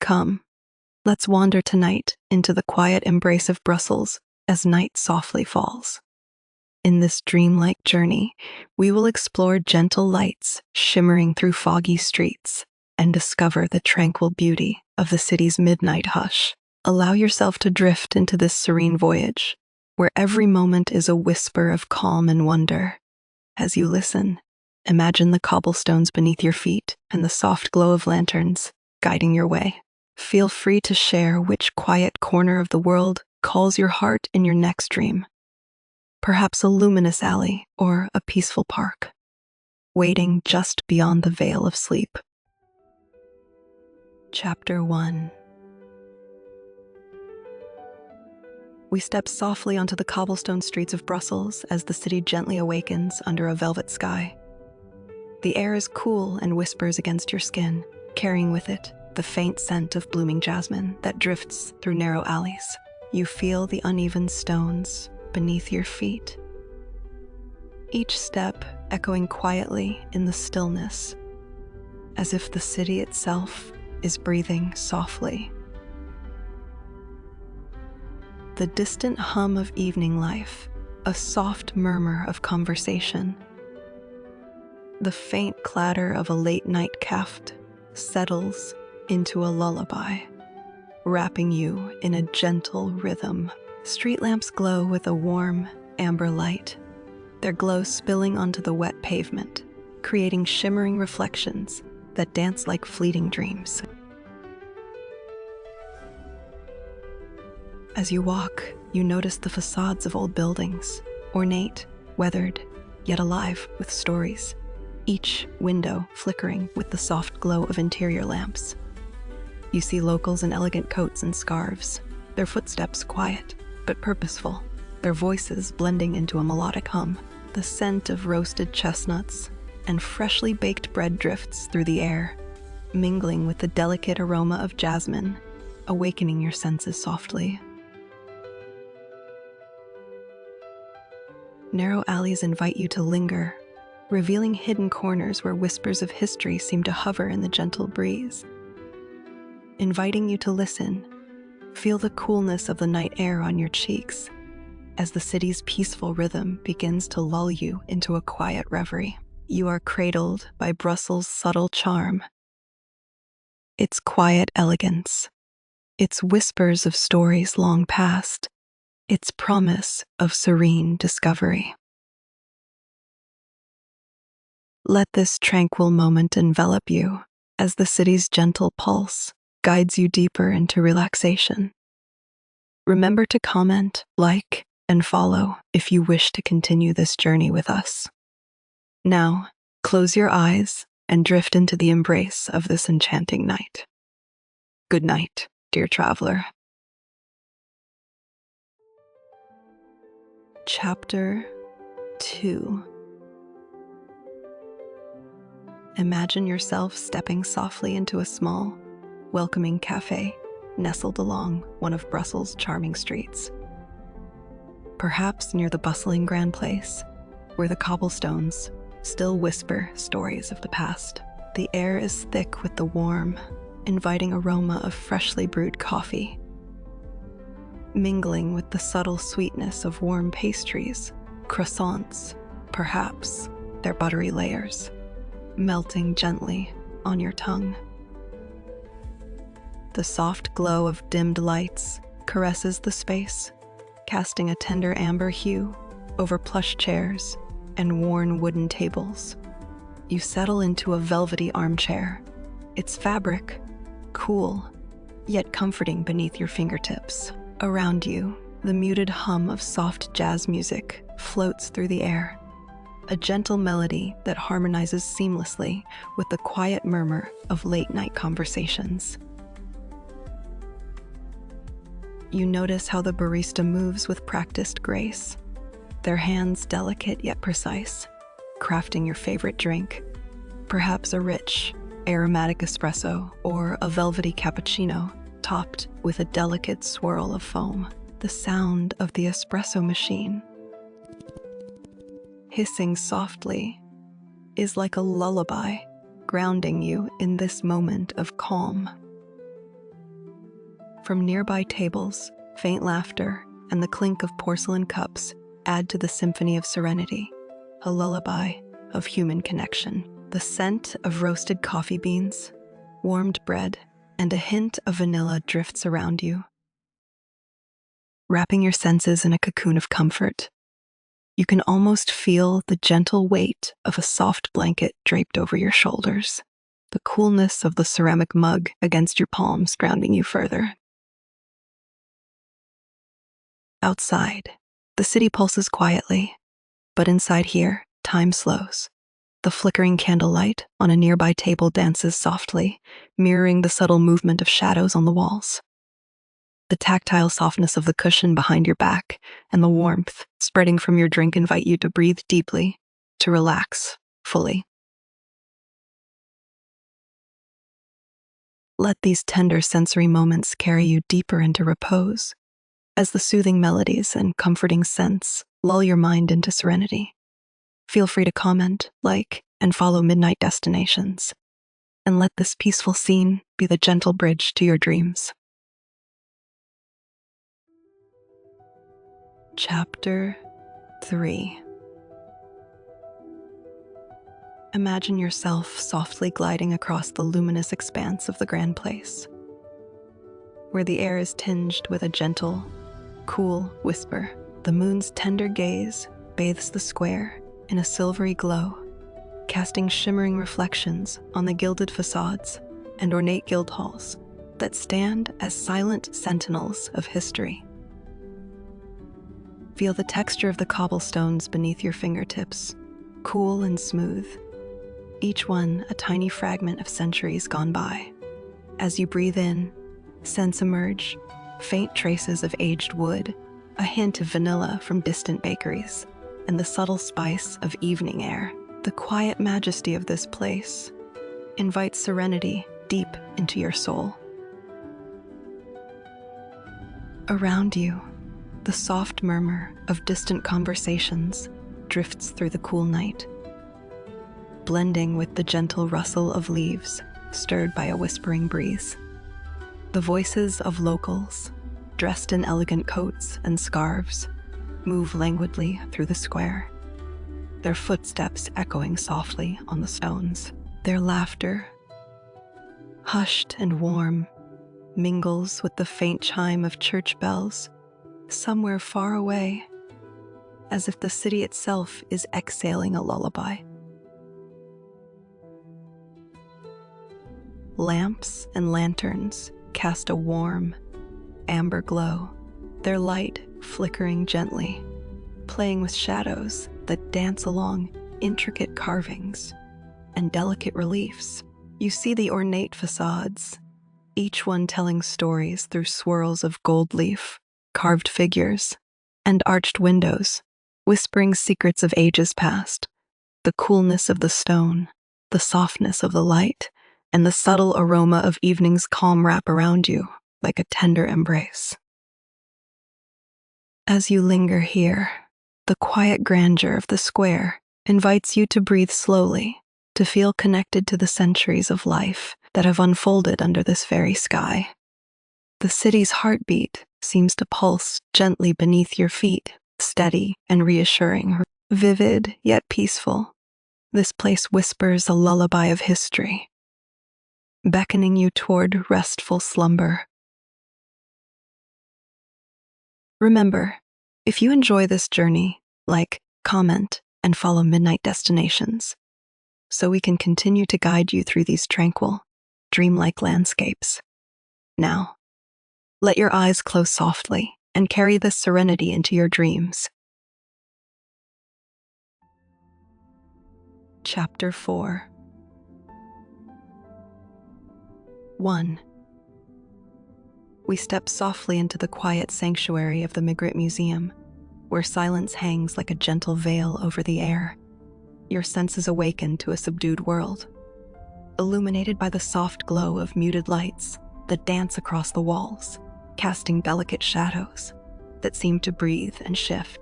Come, let's wander tonight into the quiet embrace of Brussels as night softly falls. In this dreamlike journey, we will explore gentle lights shimmering through foggy streets and discover the tranquil beauty of the city's midnight hush. Allow yourself to drift into this serene voyage, where every moment is a whisper of calm and wonder. As you listen, imagine the cobblestones beneath your feet and the soft glow of lanterns guiding your way. Feel free to share which quiet corner of the world calls your heart in your next dream. Perhaps a luminous alley or a peaceful park, waiting just beyond the veil of sleep. Chapter 1. We step softly onto the cobblestone streets of Brussels as the city gently awakens under a velvet sky. The air is cool and whispers against your skin, carrying with it the faint scent of blooming jasmine that drifts through narrow alleys. You feel the uneven stones beneath your feet, each step echoing quietly in the stillness, as if the city itself is breathing softly. The distant hum of evening life, a soft murmur of conversation, the faint clatter of a late-night café settles into a lullaby, wrapping you in a gentle rhythm. Street lamps glow with a warm, amber light, their glow spilling onto the wet pavement, creating shimmering reflections that dance like fleeting dreams. As you walk, you notice the facades of old buildings, ornate, weathered, yet alive with stories, each window flickering with the soft glow of interior lamps. You see locals in elegant coats and scarves, their footsteps quiet but purposeful, their voices blending into a melodic hum. The scent of roasted chestnuts and freshly baked bread drifts through the air, mingling with the delicate aroma of jasmine, awakening your senses softly. Narrow alleys invite you to linger, revealing hidden corners where whispers of history seem to hover in the gentle breeze. Inviting you to listen, feel the coolness of the night air on your cheeks as the city's peaceful rhythm begins to lull you into a quiet reverie. You are cradled by Brussels' subtle charm, its quiet elegance, its whispers of stories long past, its promise of serene discovery. Let this tranquil moment envelop you as the city's gentle pulse guides you deeper into relaxation. Remember to comment, like, and follow if you wish to continue this journey with us. Now, close your eyes and drift into the embrace of this enchanting night. Good night, dear traveler. Chapter 2. Imagine yourself stepping softly into a small, welcoming café nestled along one of Brussels' charming streets. Perhaps near the bustling Grand Place, where the cobblestones still whisper stories of the past. The air is thick with the warm, inviting aroma of freshly brewed coffee, mingling with the subtle sweetness of warm pastries, croissants, perhaps their buttery layers, melting gently on your tongue. The soft glow of dimmed lights caresses the space, casting a tender amber hue over plush chairs and worn wooden tables. You settle into a velvety armchair, its fabric cool yet comforting beneath your fingertips. Around you, the muted hum of soft jazz music floats through the air, a gentle melody that harmonizes seamlessly with the quiet murmur of late-night conversations. You notice how the barista moves with practiced grace, their hands delicate yet precise, crafting your favorite drink, perhaps a rich, aromatic espresso or a velvety cappuccino topped with a delicate swirl of foam. The sound of the espresso machine, hissing softly, is like a lullaby, grounding you in this moment of calm. From nearby tables, faint laughter and the clink of porcelain cups add to the symphony of serenity, a lullaby of human connection. The scent of roasted coffee beans, warmed bread, and a hint of vanilla drifts around you, wrapping your senses in a cocoon of comfort. You can almost feel the gentle weight of a soft blanket draped over your shoulders, the coolness of the ceramic mug against your palms grounding you further. Outside, the city pulses quietly, but inside here, time slows. The flickering candlelight on a nearby table dances softly, mirroring the subtle movement of shadows on the walls. The tactile softness of the cushion behind your back and the warmth spreading from your drink invite you to breathe deeply, to relax fully. Let these tender sensory moments carry you deeper into repose, as the soothing melodies and comforting scents lull your mind into serenity. Feel free to comment, like, and follow Midnight Destinations, and let this peaceful scene be the gentle bridge to your dreams. Chapter 3. Imagine yourself softly gliding across the luminous expanse of the Grand Place, where the air is tinged with a gentle, cool whisper. The moon's tender gaze bathes the square in a silvery glow, casting shimmering reflections on the gilded facades and ornate guild halls that stand as silent sentinels of history. Feel the texture of the cobblestones beneath your fingertips, cool and smooth, each one a tiny fragment of centuries gone by. As you breathe in, scents emerge, faint traces of aged wood, a hint of vanilla from distant bakeries, and the subtle spice of evening air. The quiet majesty of this place invites serenity deep into your soul. Around you, the soft murmur of distant conversations drifts through the cool night, blending with the gentle rustle of leaves stirred by a whispering breeze. The voices of locals, dressed in elegant coats and scarves, move languidly through the square, their footsteps echoing softly on the stones. Their laughter, hushed and warm, mingles with the faint chime of church bells somewhere far away, as if the city itself is exhaling a lullaby. Lamps and lanterns cast a warm, amber glow, their light flickering gently, playing with shadows that dance along intricate carvings and delicate reliefs. You see the ornate facades, each one telling stories through swirls of gold leaf, carved figures, and arched windows, whispering secrets of ages past. The coolness of the stone, the softness of the light, and the subtle aroma of evening's calm wrap around you like a tender embrace. As you linger here, the quiet grandeur of the square invites you to breathe slowly, to feel connected to the centuries of life that have unfolded under this very sky. The city's heartbeat seems to pulse gently beneath your feet, steady and reassuring, vivid yet peaceful. This place whispers a lullaby of history, beckoning you toward restful slumber. Remember, if you enjoy this journey, like, comment, and follow Midnight Destinations, so we can continue to guide you through these tranquil, dreamlike landscapes. Now, let your eyes close softly and carry this serenity into your dreams. Chapter 4. 1. We step softly into the quiet sanctuary of the Magritte Museum, where silence hangs like a gentle veil over the air. Your senses awaken to a subdued world, illuminated by the soft glow of muted lights that dance across the walls, casting delicate shadows that seem to breathe and shift.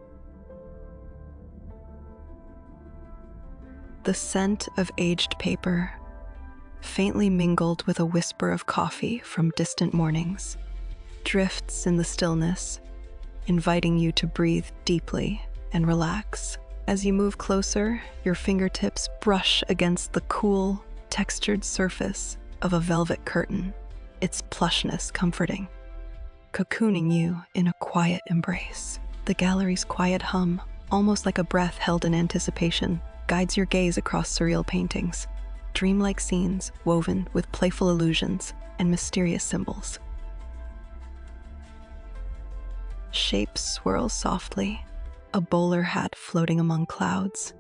The scent of aged paper, faintly mingled with a whisper of coffee from distant mornings, drifts in the stillness, inviting you to breathe deeply and relax. As you move closer, your fingertips brush against the cool, textured surface of a velvet curtain, its plushness comforting, cocooning you in a quiet embrace. The gallery's quiet hum, almost like a breath held in anticipation, guides your gaze across surreal paintings, dreamlike scenes woven with playful illusions and mysterious symbols. Shapes swirl softly, a bowler hat floating among clouds,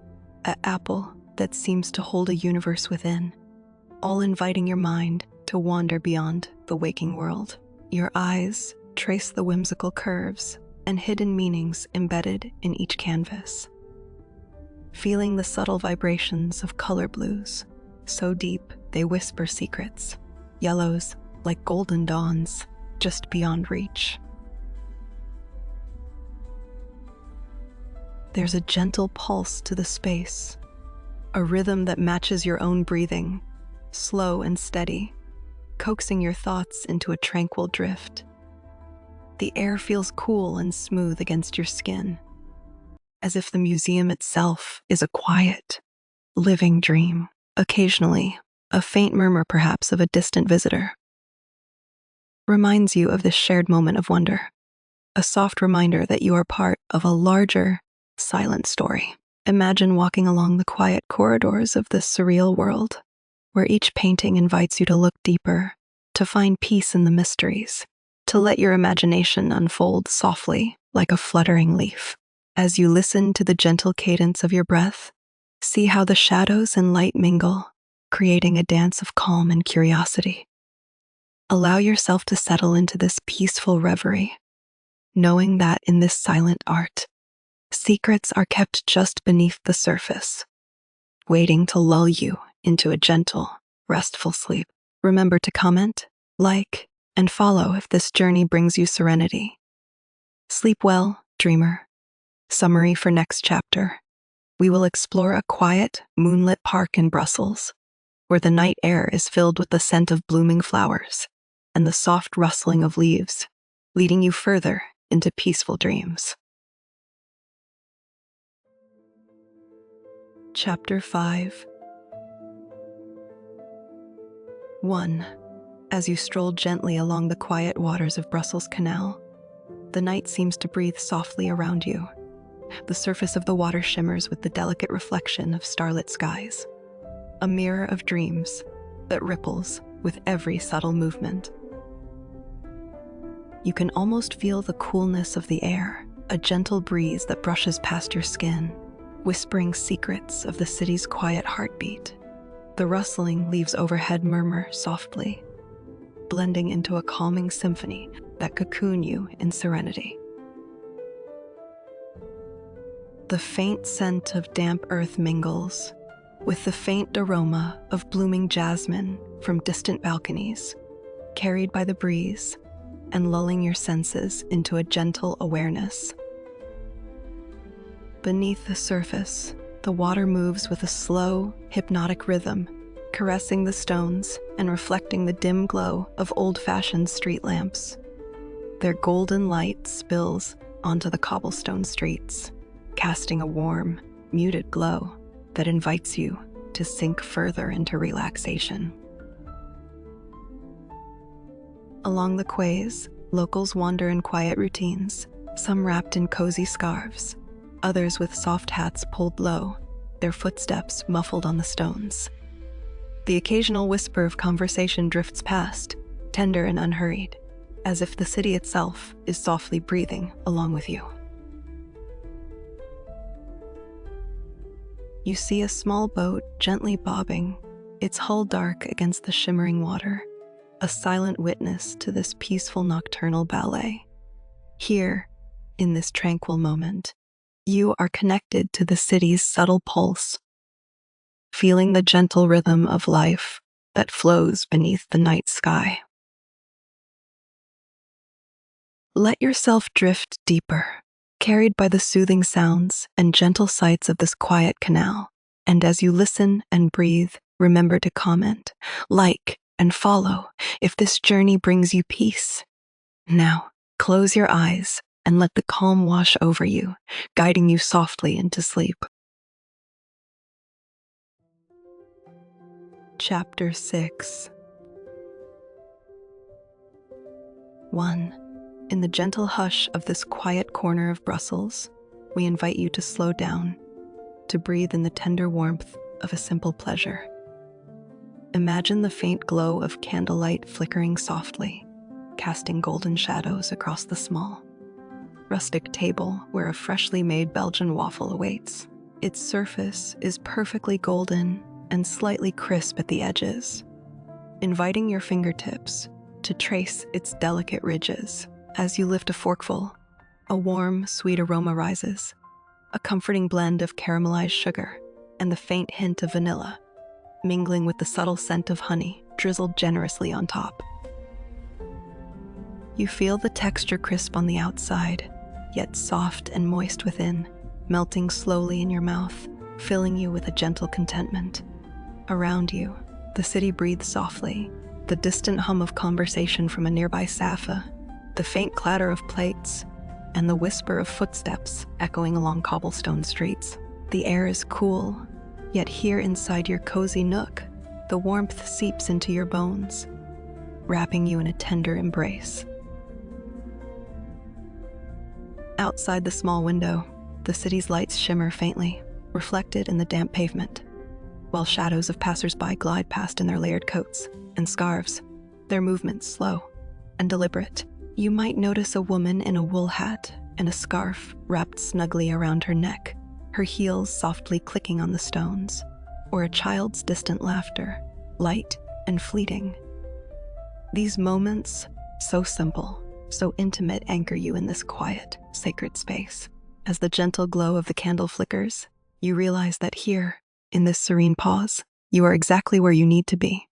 an apple that seems to hold a universe within, all inviting your mind to wander beyond the waking world. Your eyes trace the whimsical curves and hidden meanings embedded in each canvas, feeling the subtle vibrations of color blues, so deep they whisper secrets, yellows like golden dawns just beyond reach. There's a gentle pulse to the space, a rhythm that matches your own breathing, slow and steady, coaxing your thoughts into a tranquil drift. The air feels cool and smooth against your skin, as if the museum itself is a quiet, living dream. Occasionally, a faint murmur perhaps of a distant visitor reminds you of this shared moment of wonder, a soft reminder that you are part of a larger, silent story. Imagine walking along the quiet corridors of this surreal world, where each painting invites you to look deeper, to find peace in the mysteries, to let your imagination unfold softly like a fluttering leaf. As you listen to the gentle cadence of your breath, see how the shadows and light mingle, creating a dance of calm and curiosity. Allow yourself to settle into this peaceful reverie, knowing that in this silent art, secrets are kept just beneath the surface, waiting to lull you into a gentle, restful sleep. Remember to comment, like, and follow if this journey brings you serenity. Sleep well, dreamer. Summary for next chapter. We will explore a quiet, moonlit park in Brussels, where the night air is filled with the scent of blooming flowers and the soft rustling of leaves, leading you further into peaceful dreams. Chapter 5. 1. As you stroll gently along the quiet waters of Brussels Canal, the night seems to breathe softly around you. The surface of the water shimmers with the delicate reflection of starlit skies, a mirror of dreams that ripples with every subtle movement. You can almost feel the coolness of the air, a gentle breeze that brushes past your skin, whispering secrets of the city's quiet heartbeat. The rustling leaves overhead murmur softly, blending into a calming symphony that cocoon you in serenity. The faint scent of damp earth mingles with the faint aroma of blooming jasmine from distant balconies, carried by the breeze and lulling your senses into a gentle awareness. Beneath the surface, the water moves with a slow, hypnotic rhythm, caressing the stones and reflecting the dim glow of old-fashioned street lamps. Their golden light spills onto the cobblestone streets, casting a warm, muted glow that invites you to sink further into relaxation. Along the quays, locals wander in quiet routines, some wrapped in cozy scarves, others with soft hats pulled low, their footsteps muffled on the stones. The occasional whisper of conversation drifts past, tender and unhurried, as if the city itself is softly breathing along with you. You see a small boat gently bobbing, its hull dark against the shimmering water, a silent witness to this peaceful nocturnal ballet. Here, in this tranquil moment, you are connected to the city's subtle pulse, feeling the gentle rhythm of life that flows beneath the night sky. Let yourself drift deeper, carried by the soothing sounds and gentle sights of this quiet canal. And as you listen and breathe, remember to comment, like, and follow if this journey brings you peace, Now, close your eyes and let the calm wash over you, guiding you softly into sleep. Chapter 6. 1. In the gentle hush of this quiet corner of Brussels, we invite you to slow down, to breathe in the tender warmth of a simple pleasure. Imagine the faint glow of candlelight flickering softly, casting golden shadows across the small, rustic table where a freshly made Belgian waffle awaits. Its surface is perfectly golden and slightly crisp at the edges, inviting your fingertips to trace its delicate ridges. As you lift a forkful, a warm, sweet aroma rises, a comforting blend of caramelized sugar and the faint hint of vanilla, mingling with the subtle scent of honey drizzled generously on top. You feel the texture crisp on the outside, yet soft and moist within, melting slowly in your mouth, filling you with a gentle contentment. Around you, the city breathes softly, the distant hum of conversation from a nearby Safa, the faint clatter of plates, and the whisper of footsteps echoing along cobblestone streets. The air is cool, yet here inside your cozy nook, the warmth seeps into your bones, wrapping you in a tender embrace. Outside the small window, the city's lights shimmer faintly, reflected in the damp pavement, while shadows of passers-by glide past in their layered coats and scarves, their movements slow and deliberate. You might notice a woman in a wool hat and a scarf wrapped snugly around her neck, her heels softly clicking on the stones, or a child's distant laughter, light and fleeting. These moments, so simple, so intimate, anchor you in this quiet, sacred space. As the gentle glow of the candle flickers, you realize that here, in this serene pause, you are exactly where you need to be.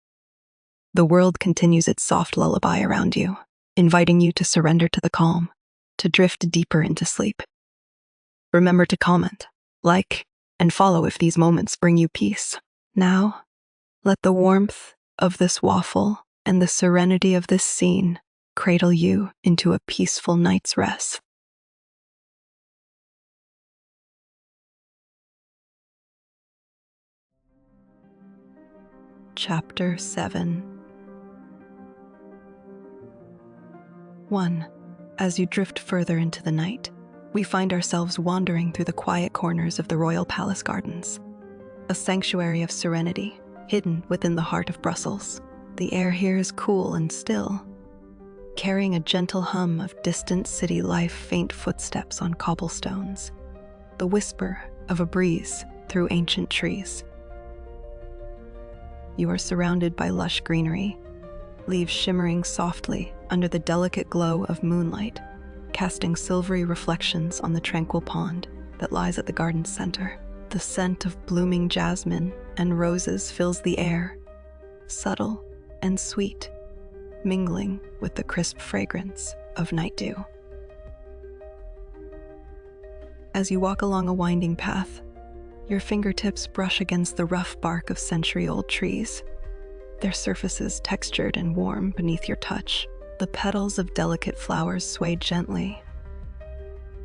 The world continues its soft lullaby around you, inviting you to surrender to the calm, to drift deeper into sleep. Remember to comment, like, and follow if these moments bring you peace. Now, let the warmth of this waffle and the serenity of this scene cradle you into a peaceful night's rest. Chapter 7. 1. As you drift further into the night, we find ourselves wandering through the quiet corners of the Royal Palace Gardens, a sanctuary of serenity hidden within the heart of Brussels. The air here is cool and still, carrying a gentle hum of distant city life, faint footsteps on cobblestones, the whisper of a breeze through ancient trees. You are surrounded by lush greenery, leaves shimmering softly under the delicate glow of moonlight, casting silvery reflections on the tranquil pond that lies at the garden's center. The scent of blooming jasmine and roses fills the air, subtle and sweet, mingling with the crisp fragrance of night dew. As you walk along a winding path, your fingertips brush against the rough bark of century-old trees, their surfaces textured and warm beneath your touch. The petals of delicate flowers sway gently,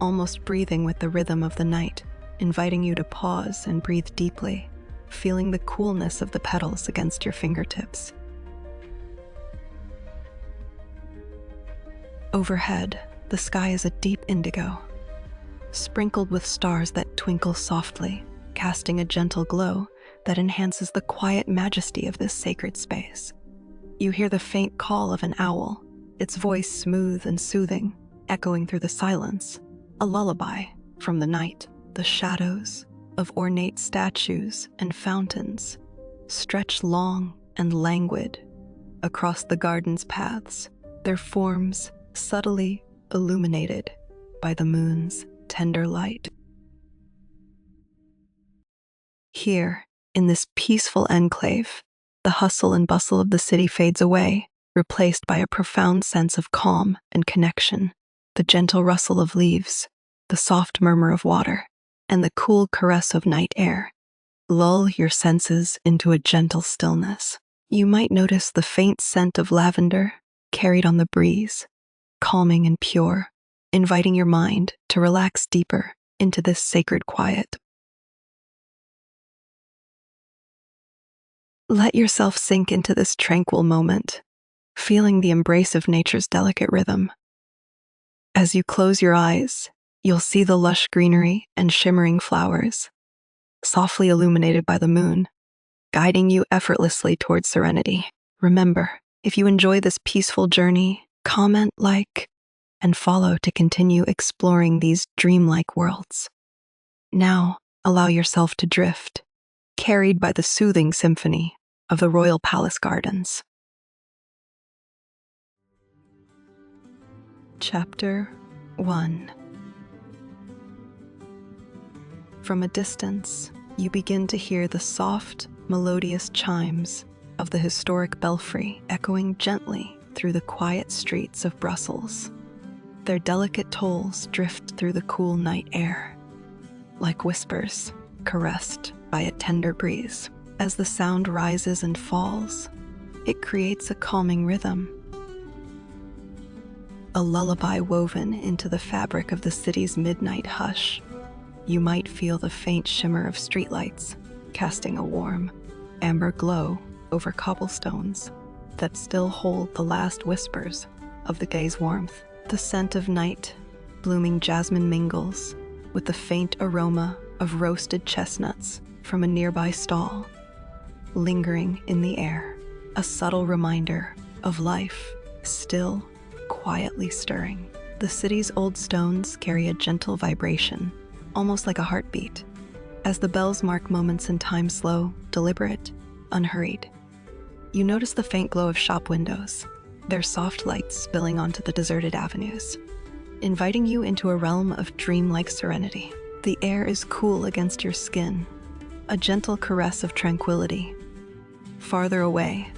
almost breathing with the rhythm of the night, inviting you to pause and breathe deeply, feeling the coolness of the petals against your fingertips. Overhead, the sky is a deep indigo, sprinkled with stars that twinkle softly, casting a gentle glow that enhances the quiet majesty of this sacred space. You hear the faint call of an owl, its voice smooth and soothing, echoing through the silence, a lullaby from the night. The shadows of ornate statues and fountains stretch long and languid across the garden's paths, their forms subtly illuminated by the moon's tender light. Here, in this peaceful enclave, the hustle and bustle of the city fades away, replaced by a profound sense of calm and connection. The gentle rustle of leaves, the soft murmur of water, and the cool caress of night air lull your senses into a gentle stillness. You might notice the faint scent of lavender carried on the breeze, calming and pure, inviting your mind to relax deeper into this sacred quiet. Let yourself sink into this tranquil moment, feeling the embrace of nature's delicate rhythm. As you close your eyes, you'll see the lush greenery and shimmering flowers, softly illuminated by the moon, guiding you effortlessly towards serenity. Remember, if you enjoy this peaceful journey, comment, like, and follow to continue exploring these dreamlike worlds. Now, allow yourself to drift, carried by the soothing symphony of the royal palace gardens. Chapter 1. From a distance, you begin to hear the soft, melodious chimes of the historic belfry echoing gently through the quiet streets of Brussels. Their delicate tolls drift through the cool night air, like whispers caressed by a tender breeze. As the sound rises and falls, it creates a calming rhythm, a lullaby woven into the fabric of the city's midnight hush. You might feel the faint shimmer of streetlights, casting a warm, amber glow over cobblestones that still hold the last whispers of the day's warmth. The scent of night, blooming jasmine mingles with the faint aroma of roasted chestnuts from a nearby stall, lingering in the air, a subtle reminder of life still quietly stirring. The city's old stones carry a gentle vibration, almost like a heartbeat, as the bells mark moments in time, slow, deliberate, unhurried. You notice the faint glow of shop windows, their soft lights spilling onto the deserted avenues, inviting you into a realm of dreamlike serenity. The air is cool against your skin, a gentle caress of tranquility. Farther away,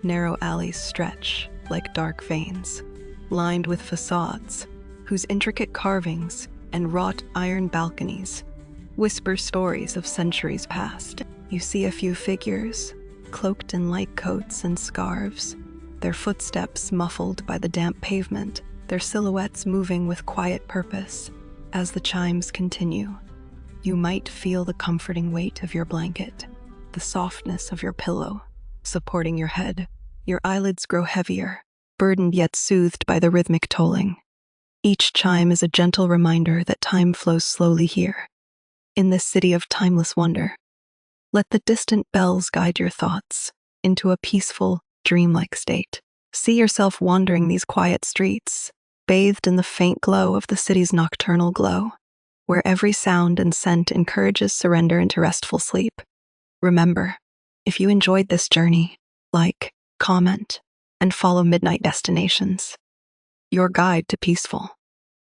narrow alleys stretch like dark veins, lined with facades whose intricate carvings and wrought iron balconies whisper stories of centuries past. You see a few figures, cloaked in light coats and scarves, their footsteps muffled by the damp pavement, their silhouettes moving with quiet purpose. As the chimes continue, you might feel the comforting weight of your blanket, the softness of your pillow supporting your head. Your eyelids grow heavier, burdened yet soothed by the rhythmic tolling. Each chime is a gentle reminder that time flows slowly here, in this city of timeless wonder. Let the distant bells guide your thoughts into a peaceful, dreamlike state. See yourself wandering these quiet streets, bathed in the faint glow of the city's nocturnal glow, where every sound and scent encourages surrender into restful sleep. Remember, if you enjoyed this journey, like, comment, and follow Midnight Destinations, your guide to peaceful,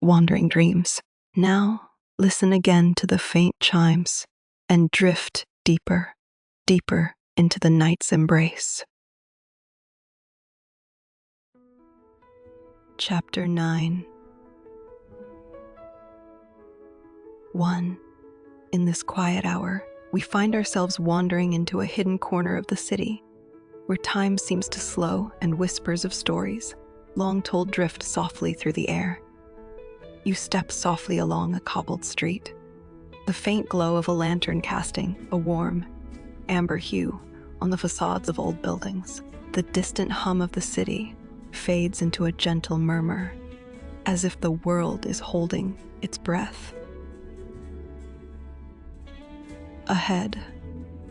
wandering dreams. Now, listen again to the faint chimes and drift deeper, deeper into the night's embrace. Chapter 9. 1. In this quiet hour, we find ourselves wandering into a hidden corner of the city, where time seems to slow and whispers of stories, long told, drift softly through the air. You step softly along a cobbled street, the faint glow of a lantern casting a warm, amber hue on the facades of old buildings. The distant hum of the city fades into a gentle murmur, as if the world is holding its breath. Ahead,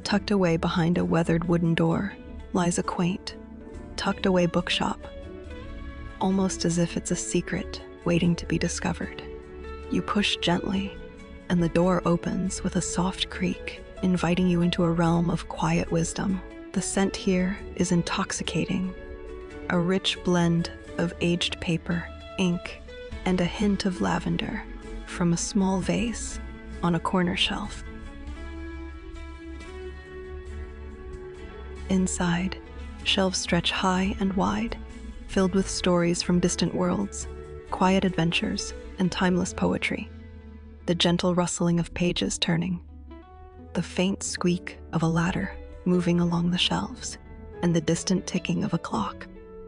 tucked away behind a weathered wooden door, lies a quaint, tucked-away bookshop, almost as if it's a secret waiting to be discovered. You push gently, and the door opens with a soft creak, inviting you into a realm of quiet wisdom. The scent here is intoxicating, a rich blend of aged paper, ink, and a hint of lavender from a small vase on a corner shelf. Inside, shelves stretch high and wide, filled with stories from distant worlds, quiet adventures, and timeless poetry. The gentle rustling of pages turning, the faint squeak of a ladder moving along the shelves, and the distant ticking of a clock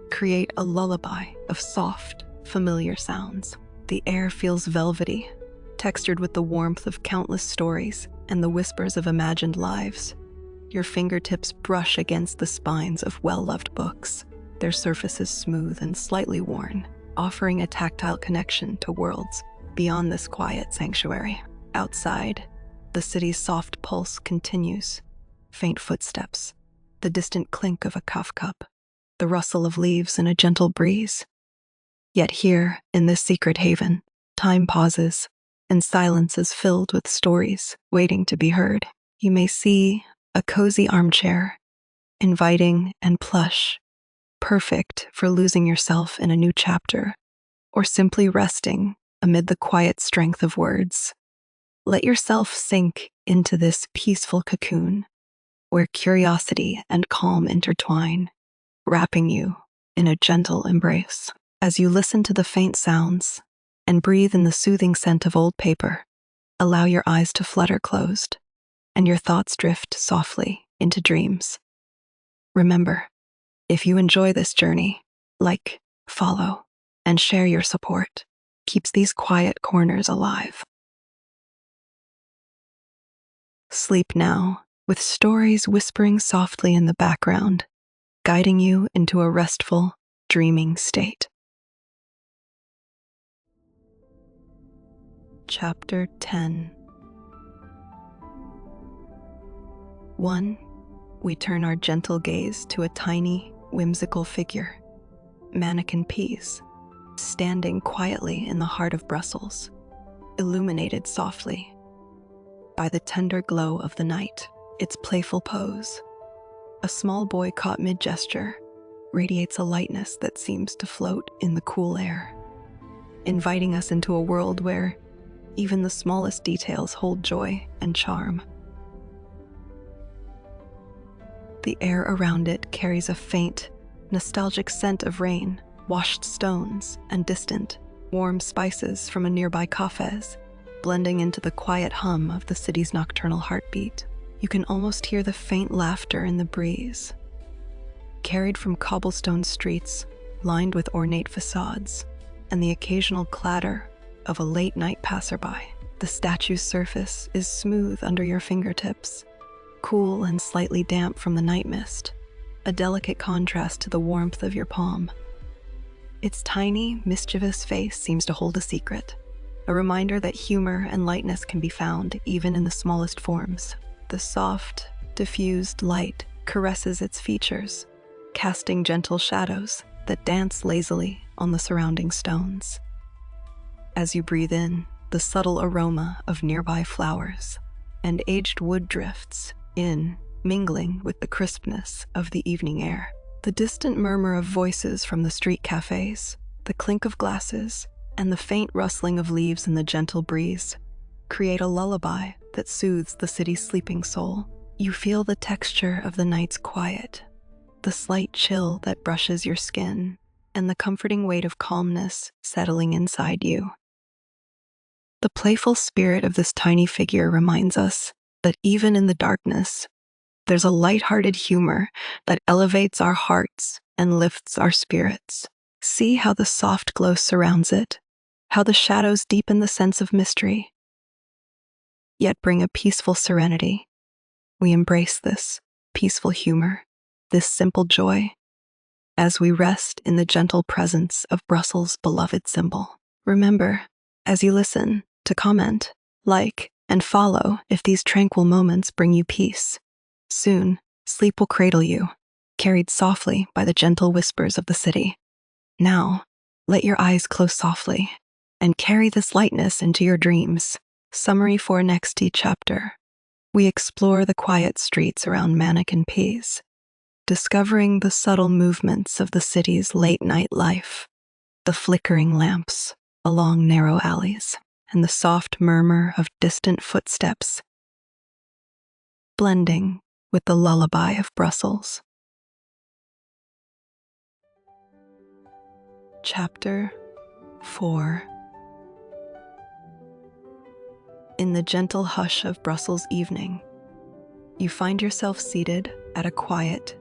create a lullaby of soft, familiar sounds. The air feels velvety, textured with the warmth of countless stories and the whispers of imagined lives. Your fingertips brush against the spines of well-loved books, their surfaces smooth and slightly worn, offering a tactile connection to worlds beyond this quiet sanctuary. Outside, the city's soft pulse continues. Faint footsteps, the distant clink of a cough cup, the rustle of leaves in a gentle breeze. Yet here, in this secret haven, time pauses, and silence is filled with stories waiting to be heard. You may see a cozy armchair, inviting and plush, perfect for losing yourself in a new chapter, or simply resting amid the quiet strength of words. Let yourself sink into this peaceful cocoon, where curiosity and calm intertwine, wrapping you in a gentle embrace. As you listen to the faint sounds and breathe in the soothing scent of old paper, allow your eyes to flutter closed and your thoughts drift softly into dreams. Remember, if you enjoy this journey, like, follow, and share your support keeps these quiet corners alive. Sleep now, with stories whispering softly in the background, guiding you into a restful, dreaming state. Chapter 10. 1. We turn our gentle gaze to a tiny, whimsical figure, mannequin peas, standing quietly in the heart of Brussels, illuminated softly by the tender glow of the night. Its playful pose, a small boy caught mid-gesture, radiates a lightness that seems to float in the cool air, inviting us into a world where even the smallest details hold joy and charm. The air around it carries a faint, nostalgic scent of rain, washed stones, and distant, warm spices from a nearby cafés, blending into the quiet hum of the city's nocturnal heartbeat. You can almost hear the faint laughter in the breeze, carried from cobblestone streets lined with ornate facades, and the occasional clatter of a late-night passerby. The statue's surface is smooth under your fingertips, cool and slightly damp from the night mist, a delicate contrast to the warmth of your palm. Its tiny, mischievous face seems to hold a secret, a reminder that humor and lightness can be found even in the smallest forms. The soft, diffused light caresses its features, casting gentle shadows that dance lazily on the surrounding stones. As you breathe in the subtle aroma of nearby flowers and aged wood drifts in, mingling with the crispness of the evening air. The distant murmur of voices from the street cafés, the clink of glasses, and the faint rustling of leaves in the gentle breeze create a lullaby that soothes the city's sleeping soul. You feel the texture of the night's quiet, the slight chill that brushes your skin, and the comforting weight of calmness settling inside you. The playful spirit of this tiny figure reminds us that even in the darkness, there's a light-hearted humor that elevates our hearts and lifts our spirits. See how the soft glow surrounds it, how the shadows deepen the sense of mystery, yet bring a peaceful serenity. We embrace this peaceful humor, this simple joy, as we rest in the gentle presence of Brussels' beloved symbol. Remember, as you listen, to comment, like, and follow if these tranquil moments bring you peace. Soon, sleep will cradle you, carried softly by the gentle whispers of the city. Now, let your eyes close softly and carry this lightness into your dreams. Summary for next chapter. We explore the quiet streets around Mannequin Peas, discovering the subtle movements of the city's late-night life, the flickering lamps along narrow alleys, and the soft murmur of distant footsteps, blending with the lullaby of Brussels. Chapter 4. In the gentle hush of Brussels evening, you find yourself seated at a quiet,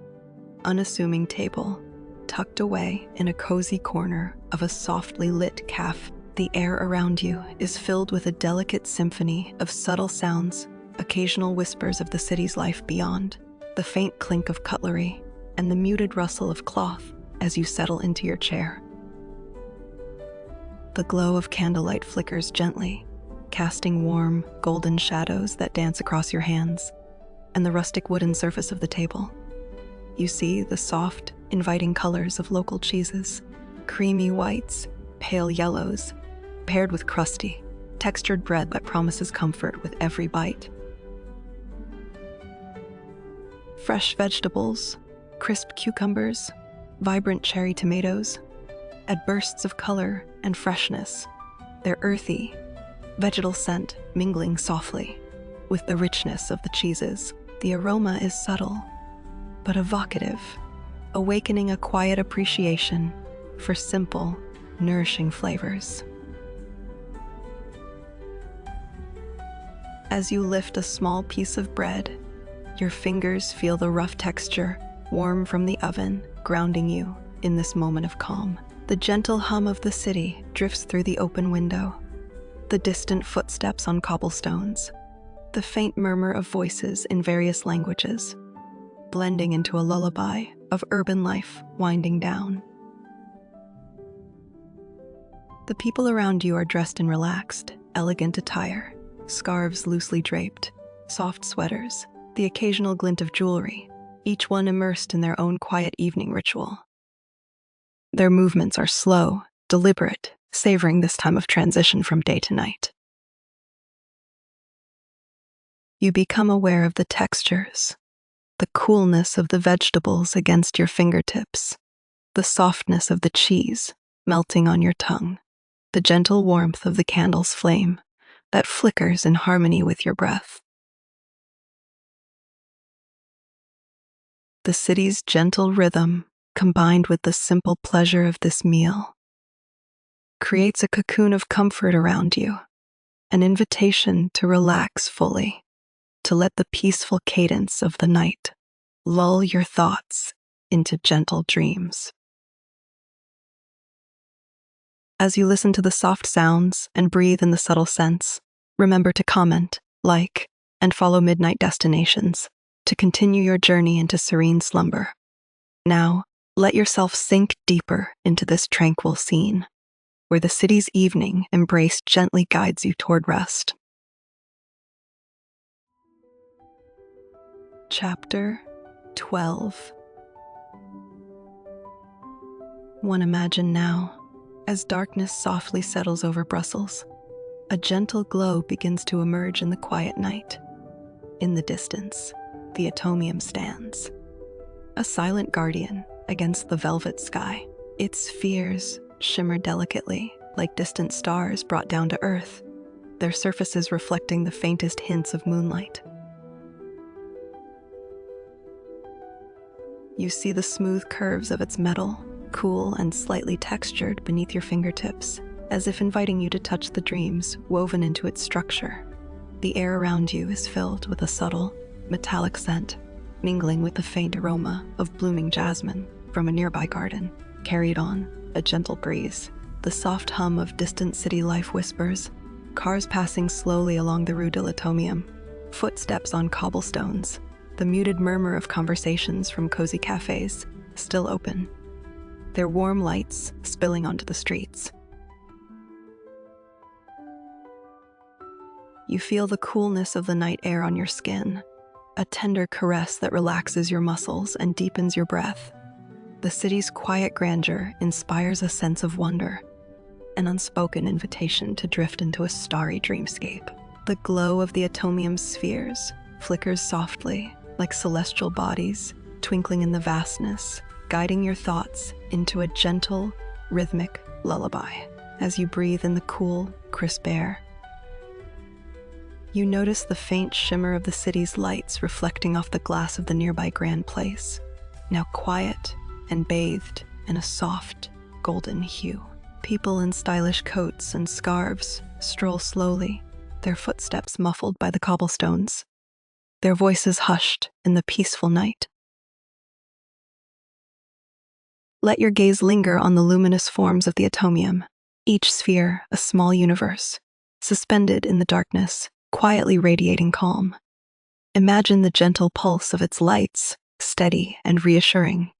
unassuming table, tucked away in a cozy corner of a softly lit café. The air around you is filled with a delicate symphony of subtle sounds, occasional whispers of the city's life beyond, the faint clink of cutlery, and the muted rustle of cloth as you settle into your chair. The glow of candlelight flickers gently, casting warm, golden shadows that dance across your hands and the rustic wooden surface of the table. You see the soft, inviting colors of local cheeses, creamy whites, pale yellows, paired with crusty, textured bread that promises comfort with every bite. Fresh vegetables, crisp cucumbers, vibrant cherry tomatoes, add bursts of color and freshness, their earthy, vegetal scent mingling softly with the richness of the cheeses. The aroma is subtle, but evocative, awakening a quiet appreciation for simple, nourishing flavors. As you lift a small piece of bread, your fingers feel the rough texture, warm from the oven, grounding you in this moment of calm. The gentle hum of the city drifts through the open window, the distant footsteps on cobblestones, the faint murmur of voices in various languages, blending into a lullaby of urban life winding down. The people around you are dressed in relaxed, elegant attire, scarves loosely draped, soft sweaters, the occasional glint of jewelry, each one immersed in their own quiet evening ritual. Their movements are slow, deliberate, savoring this time of transition from day to night. You become aware of the textures, the coolness of the vegetables against your fingertips, the softness of the cheese melting on your tongue, the gentle warmth of the candle's flame that flickers in harmony with your breath. The city's gentle rhythm, combined with the simple pleasure of this meal, creates a cocoon of comfort around you, an invitation to relax fully, to let the peaceful cadence of the night lull your thoughts into gentle dreams. As you listen to the soft sounds and breathe in the subtle scents, remember to comment, like, and follow Midnight Destinations to continue your journey into serene slumber. Now, let yourself sink deeper into this tranquil scene, where the city's evening embrace gently guides you toward rest. Chapter 12. One imagine now, as darkness softly settles over Brussels, a gentle glow begins to emerge in the quiet night. In the distance, the atomium stands, a silent guardian against the velvet sky. Its spheres shimmer delicately like distant stars brought down to earth, their surfaces reflecting the faintest hints of moonlight. You see the smooth curves of its metal, cool and slightly textured beneath your fingertips, as if inviting you to touch the dreams woven into its structure. The air around you is filled with a subtle, metallic scent, mingling with the faint aroma of blooming jasmine from a nearby garden. Carried on, a gentle breeze, the soft hum of distant city life whispers, cars passing slowly along the Rue de l'Atomium, footsteps on cobblestones, the muted murmur of conversations from cozy cafés, still open, their warm lights spilling onto the streets. You feel the coolness of the night air on your skin, a tender caress that relaxes your muscles and deepens your breath. The city's quiet grandeur inspires a sense of wonder, an unspoken invitation to drift into a starry dreamscape. The glow of the atomium spheres flickers softly, like celestial bodies, twinkling in the vastness, guiding your thoughts into a gentle, rhythmic lullaby. As you breathe in the cool, crisp air, you notice the faint shimmer of the city's lights reflecting off the glass of the nearby Grand Place, now quiet and bathed in a soft, golden hue. People in stylish coats and scarves stroll slowly, their footsteps muffled by the cobblestones, their voices hushed in the peaceful night. Let your gaze linger on the luminous forms of the atomium, each sphere a small universe, suspended in the darkness, quietly radiating calm. Imagine the gentle pulse of its lights, steady and reassuring,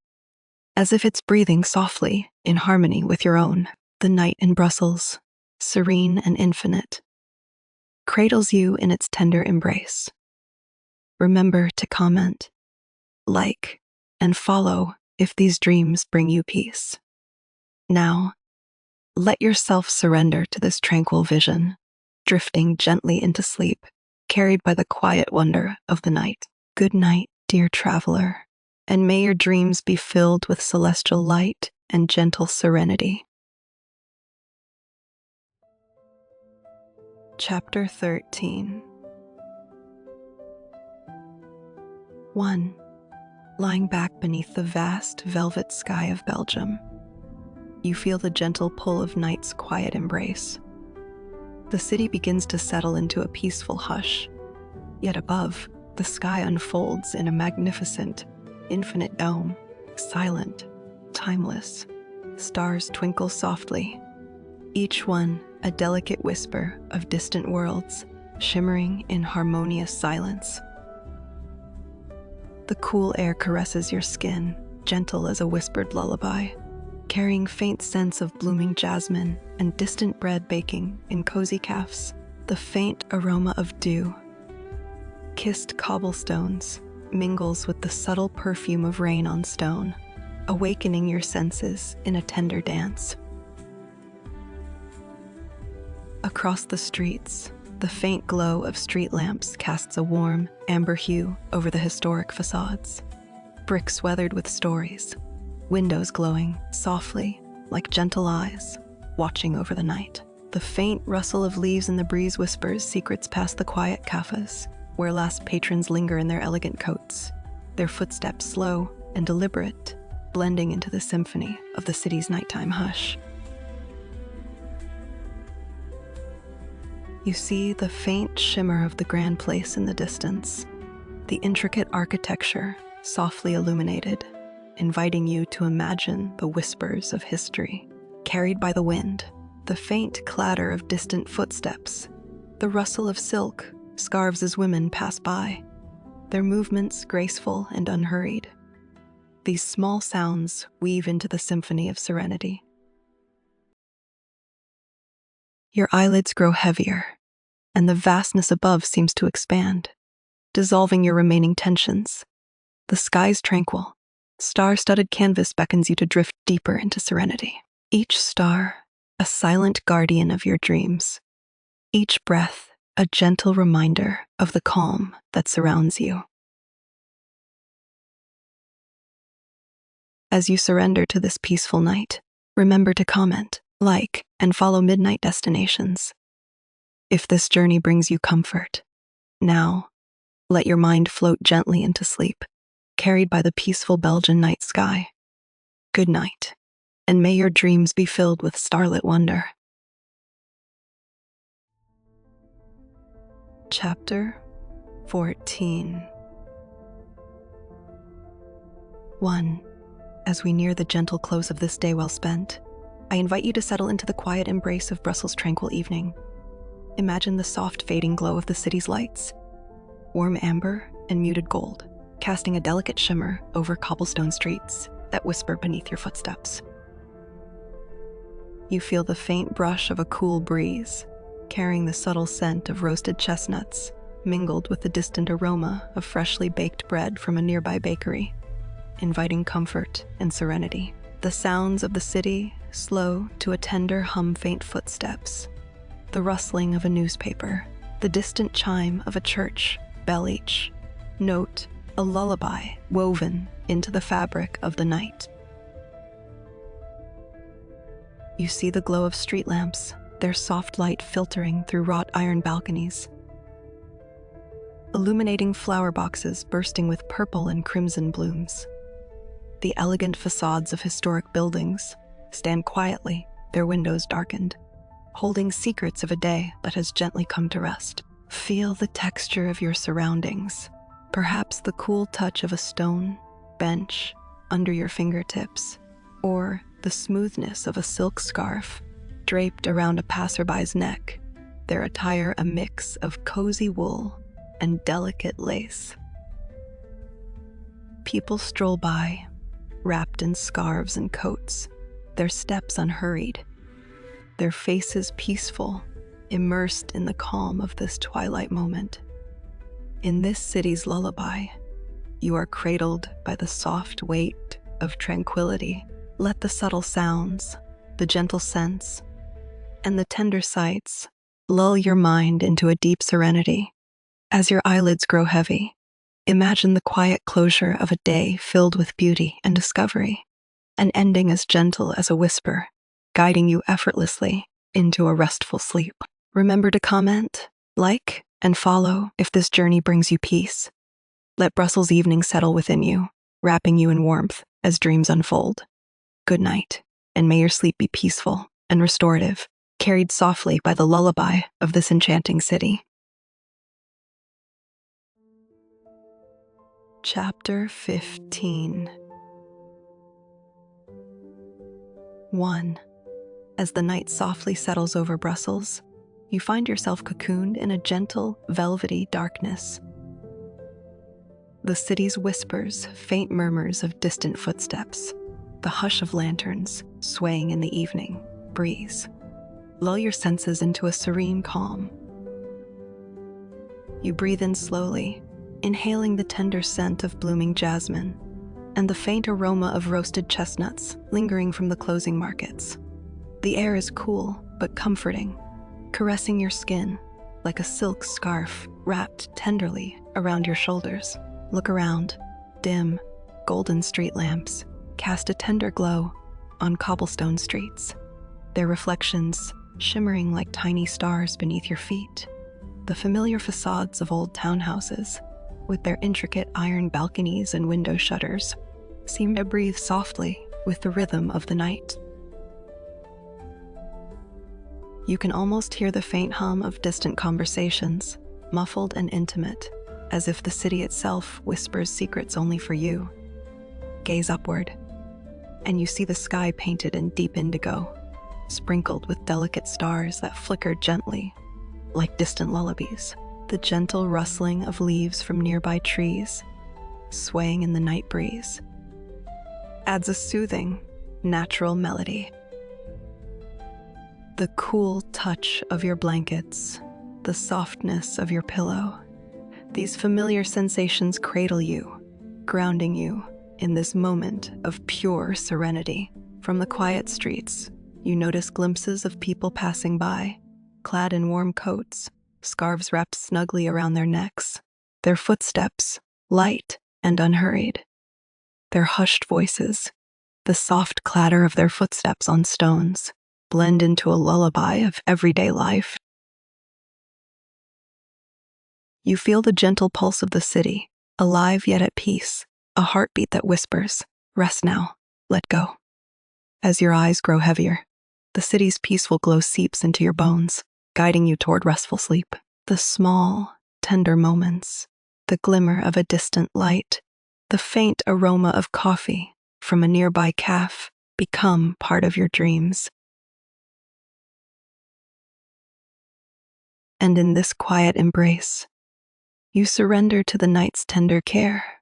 as if it's breathing softly, in harmony with your own. The night in Brussels, serene and infinite, cradles you in its tender embrace. Remember to comment, like, and follow if these dreams bring you peace. Now, let yourself surrender to this tranquil vision, drifting gently into sleep, carried by the quiet wonder of the night. Good night, dear traveler, and may your dreams be filled with celestial light and gentle serenity. Chapter 13. 1. Lying back beneath the vast velvet sky of Belgium, you feel the gentle pull of night's quiet embrace. The city begins to settle into a peaceful hush, yet above, the sky unfolds in a magnificent, infinite dome, silent, timeless. Stars twinkle softly, each one a delicate whisper of distant worlds, shimmering in harmonious silence. The cool air caresses your skin, gentle as a whispered lullaby, carrying faint scents of blooming jasmine and distant bread baking in cozy cafés. The faint aroma of dew, kissed cobblestones, mingles with the subtle perfume of rain on stone, awakening your senses in a tender dance. Across the streets, the faint glow of street lamps casts a warm, amber hue over the historic facades. Bricks weathered with stories, windows glowing softly like gentle eyes, watching over the night. The faint rustle of leaves in the breeze whispers secrets past the quiet cafés, where last patrons linger in their elegant coats, their footsteps slow and deliberate, blending into the symphony of the city's nighttime hush. You see the faint shimmer of the Grand Place in the distance, the intricate architecture softly illuminated, inviting you to imagine the whispers of history. Carried by the wind, the faint clatter of distant footsteps, the rustle of silk scarves as women pass by, their movements graceful and unhurried. These small sounds weave into the symphony of serenity. Your eyelids grow heavier, and the vastness above seems to expand, dissolving your remaining tensions. The sky's tranquil, star-studded canvas beckons you to drift deeper into serenity. Each star, a silent guardian of your dreams. Each breath, a gentle reminder of the calm that surrounds you. As you surrender to this peaceful night, remember to comment, like, and follow Midnight Destinations. If this journey brings you comfort, now, let your mind float gently into sleep, carried by the peaceful Belgian night sky. Good night, and may your dreams be filled with starlit wonder. Chapter 14. 1. As we near the gentle close of this day well spent, I invite you to settle into the quiet embrace of Brussels' tranquil evening. Imagine the soft fading glow of the city's lights, warm amber and muted gold, casting a delicate shimmer over cobblestone streets that whisper beneath your footsteps. You feel the faint brush of a cool breeze, carrying the subtle scent of roasted chestnuts, mingled with the distant aroma of freshly baked bread from a nearby bakery, inviting comfort and serenity. The sounds of the city slow to a tender hum, faint footsteps, the rustling of a newspaper, the distant chime of a church bell, each note a lullaby woven into the fabric of the night. You see the glow of street lamps, their soft light filtering through wrought iron balconies, illuminating flower boxes bursting with purple and crimson blooms. The elegant facades of historic buildings stand quietly, their windows darkened, holding secrets of a day that has gently come to rest. Feel the texture of your surroundings, perhaps the cool touch of a stone bench under your fingertips, or the smoothness of a silk scarf draped around a passerby's neck, their attire a mix of cozy wool and delicate lace. People stroll by, wrapped in scarves and coats, their steps unhurried, their faces peaceful, immersed in the calm of this twilight moment. In this city's lullaby, you are cradled by the soft weight of tranquility. Let the subtle sounds, the gentle scents, and the tender sights lull your mind into a deep serenity. As your eyelids grow heavy, imagine the quiet closure of a day filled with beauty and discovery, an ending as gentle as a whisper, guiding you effortlessly into a restful sleep. Remember to comment, like, and follow if this journey brings you peace. Let Brussels evening settle within you, wrapping you in warmth as dreams unfold. Good night, and may your sleep be peaceful and restorative, carried softly by the lullaby of this enchanting city. Chapter 15. 1. As the night softly settles over Brussels, you find yourself cocooned in a gentle, velvety darkness. The city's whispers, faint murmurs of distant footsteps, the hush of lanterns swaying in the evening breeze, lull your senses into a serene calm. You breathe in slowly, inhaling the tender scent of blooming jasmine and the faint aroma of roasted chestnuts lingering from the closing markets. The air is cool but comforting, caressing your skin like a silk scarf wrapped tenderly around your shoulders. Look around. Dim, golden street lamps cast a tender glow on cobblestone streets, their reflections shimmering like tiny stars beneath your feet. The familiar facades of old townhouses, with their intricate iron balconies and window shutters, seem to breathe softly with the rhythm of the night. You can almost hear the faint hum of distant conversations, muffled and intimate, as if the city itself whispers secrets only for you. Gaze upward, and you see the sky painted in deep indigo, sprinkled with delicate stars that flicker gently, like distant lullabies. The gentle rustling of leaves from nearby trees, swaying in the night breeze, adds a soothing, natural melody. The cool touch of your blankets, the softness of your pillow, these familiar sensations cradle you, grounding you in this moment of pure serenity. From the quiet streets, you notice glimpses of people passing by, clad in warm coats, scarves wrapped snugly around their necks, their footsteps light and unhurried. Their hushed voices, the soft clatter of their footsteps on stones, blend into a lullaby of everyday life. You feel the gentle pulse of the city, alive yet at peace, a heartbeat that whispers, "Rest now, let go." As your eyes grow heavier, the city's peaceful glow seeps into your bones, guiding you toward restful sleep. The small, tender moments, the glimmer of a distant light, the faint aroma of coffee from a nearby café become part of your dreams. And in this quiet embrace, you surrender to the night's tender care.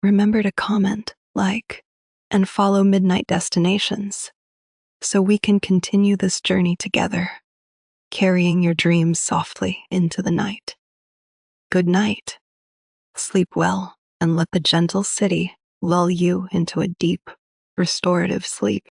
Remember to comment, like, and follow Midnight Destinations so we can continue this journey together, carrying your dreams softly into the night. Good night. Sleep well, and let the gentle city lull you into a deep, restorative sleep.